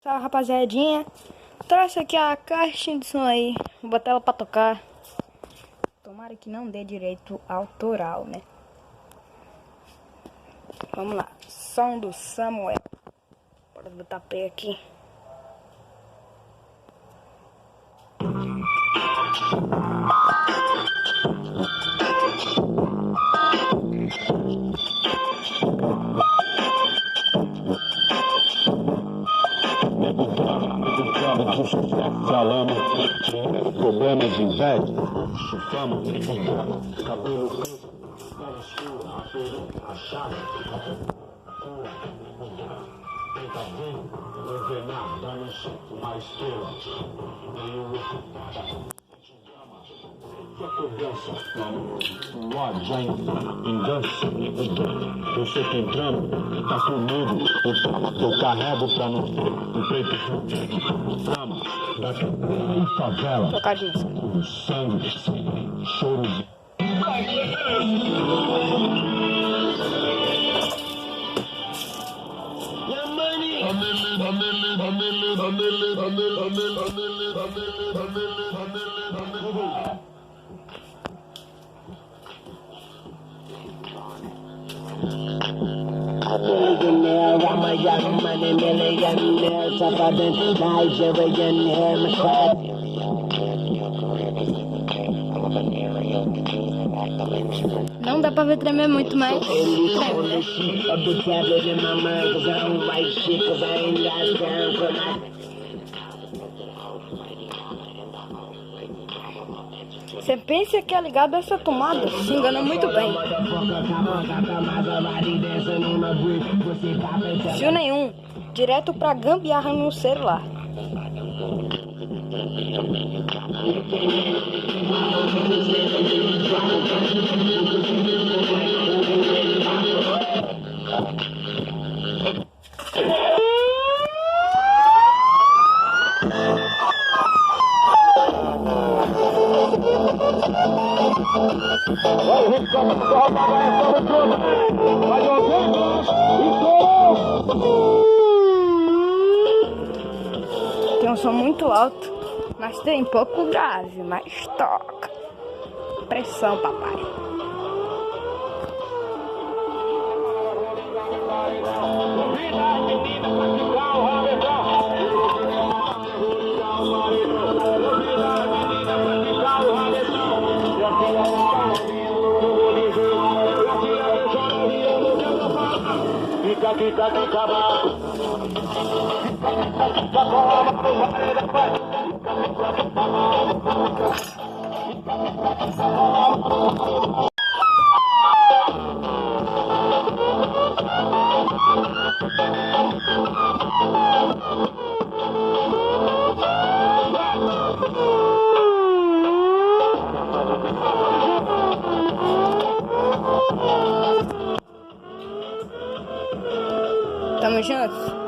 Salve, rapaziadinha, trouxe aqui a caixinha de som aí, vou botar ela pra tocar. Tomara que não dê direito autoral, né? Vamos lá, som do Samuel. Bora botar play aqui. Falamos problemas de inveja, chupamos cabelo a chave, tenta ver, envenar, dando-se uma estrela, o ódio já engança. Eu sei que entrando, tá comigo. Eu carrego pra não o preto trama da favela. Tocar de música. O sangue, choro de. Millionaire, I'm a young money millionaire, tougher than Nigerian hair. Não dá pra ver tremer muito, mas você pensa que é ligado a essa tomada, se engana muito bem. Fio nenhum, direto pra gambiarra no celular. Tem um som muito alto, mas tem pouco grave, mas toca. Pressão, papai. Tamo junto.